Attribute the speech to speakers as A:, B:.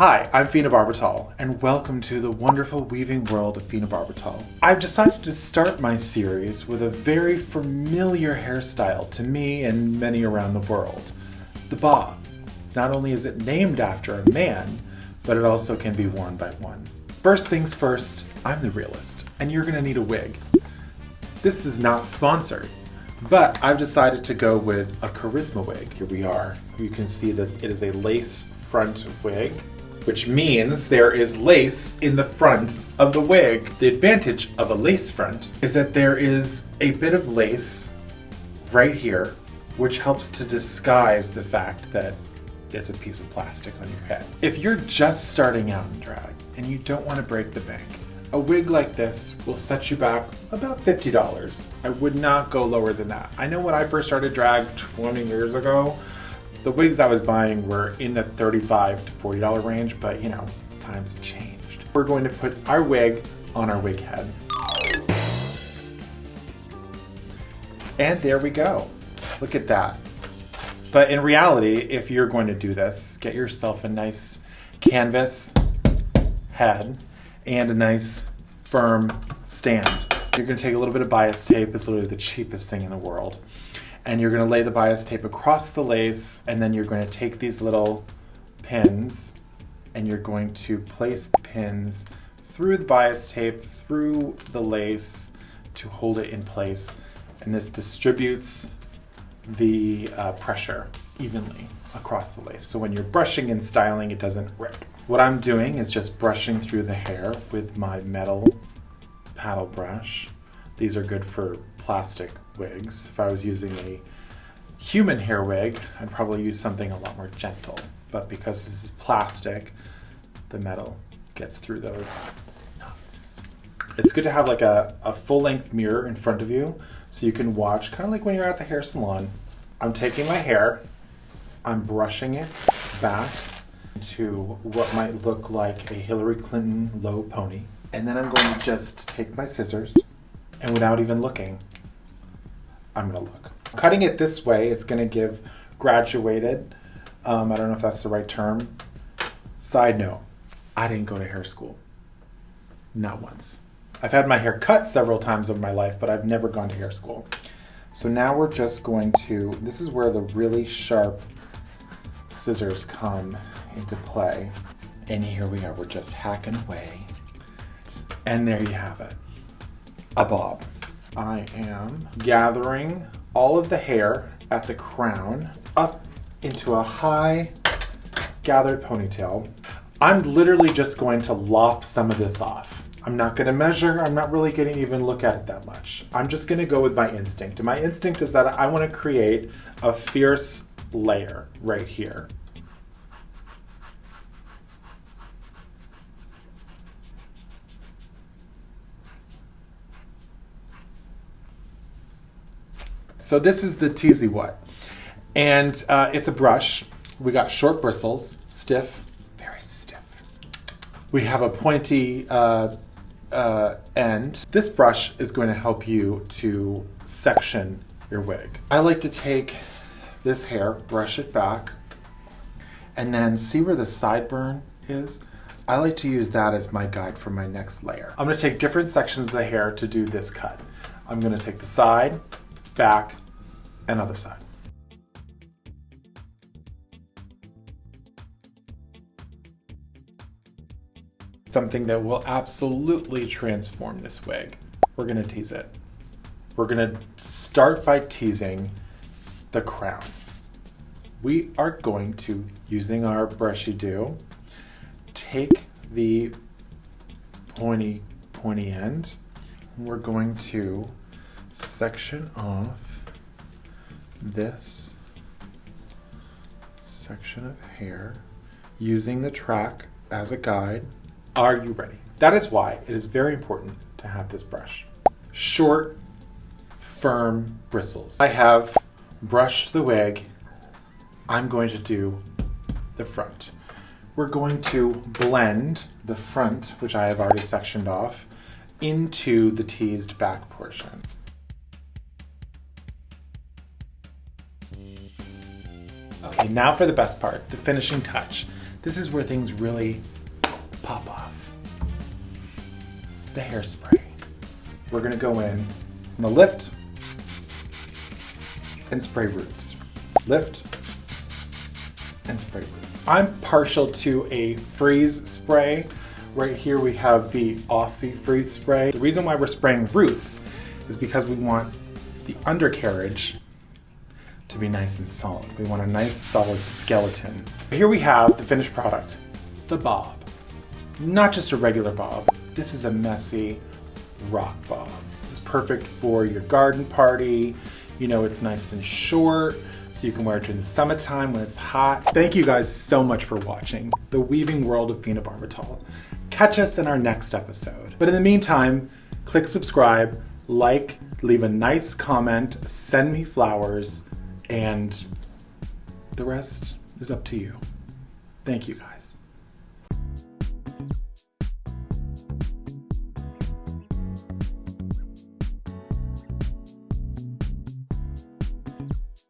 A: Hi, I'm Fena Barbitall, and welcome to the wonderful weaving world of Fena Barbitall. I've decided to start my series with a very familiar hairstyle to me and many around the world, the bob. Not only is it named after a man, but it also can be worn by one. First things first, I'm the realist, and you're gonna need a wig. This is not sponsored, but I've decided to go with a charisma wig. Here we are. You can see that it is a lace front wig, which means there is lace in the front of the wig. The advantage of a lace front is that there is a bit of lace right here, which helps to disguise the fact that it's a piece of plastic on your head. If you're just starting out in drag and you don't want to break the bank, a wig like this will set you back about $50. I would not go lower than that. I know when I first started drag 20 years ago, the wigs I was buying were in the $35 to $40 range, but you know, times have changed. We're going to put our wig on our wig head. And there we go. Look at that. But in reality, if you're going to do this, get yourself a nice canvas head and a nice firm stand. You're going to take a little bit of bias tape. It's literally the cheapest thing in the world. And you're going to lay the bias tape across the lace, and then you're going to take these little pins and you're going to place the pins through the bias tape, through the lace to hold it in place. And this distributes the pressure evenly across the lace. So when you're brushing and styling, it doesn't rip. What I'm doing is just brushing through the hair with my metal paddle brush. These are good for plastic wigs. If I was using a human hair wig, I'd probably use something a lot more gentle. But because this is plastic, the metal gets through those knots. It's good to have like a full-length mirror in front of you so you can watch, kind of like when you're at the hair salon. I'm taking my hair, I'm brushing it back to what might look like a Hillary Clinton low pony. And then I'm going to just take my scissors, and without even looking, I'm gonna look. Cutting it this way is gonna give graduated, I don't know if that's the right term. Side note, I didn't go to hair school. Not once. I've had my hair cut several times over my life, but I've never gone to hair school. So now we're just going to, this is where the really sharp scissors come into play. And here we are, we're just hacking away. And there you have it, a bob. I am gathering all of the hair at the crown up into a high gathered ponytail. I'm literally just going to lop some of this off. I'm not going to measure. I'm not really going to even look at it that much. I'm just going to go with my instinct. And my instinct is that I want to create a fierce layer right here. So this is the Teasy What, and it's a brush. We got short bristles, stiff, very stiff. We have a pointy end. This brush is going to help you to section your wig. I like to take this hair, brush it back, and then see where the sideburn is. I like to use that as my guide for my next layer. I'm going to take different sections of the hair to do this cut. I'm going to take the side, back, and other side. Something that will absolutely transform this wig. We're gonna tease it. We're gonna start by teasing the crown. We are going to, using our brushy do, take the pointy end, and we're going to section off this section of hair using the track as a guide. Are you ready? That is why it is very important to have this brush. Short, firm bristles. I have brushed the wig. I'm going to do the front. We're going to blend the front, which I have already sectioned off, into the teased back portion. Okay, now for the best part, the finishing touch. This is where things really pop off. The hairspray. We're gonna go in, I'm gonna lift and spray roots. Lift and spray roots. I'm partial to a freeze spray. Right here we have the Aussie freeze spray. The reason why we're spraying roots is because we want the undercarriage to be nice and solid. We want a nice solid skeleton. Here we have the finished product, the bob. Not just a regular bob. This is a messy rock bob. This is perfect for your garden party. You know, it's nice and short, so you can wear it during the summertime when it's hot. Thank you guys so much for watching The Weaving World of Fena Barbitall. Catch us in our next episode. But in the meantime, click subscribe, like, leave a nice comment, send me flowers, and the rest is up to you. Thank you guys.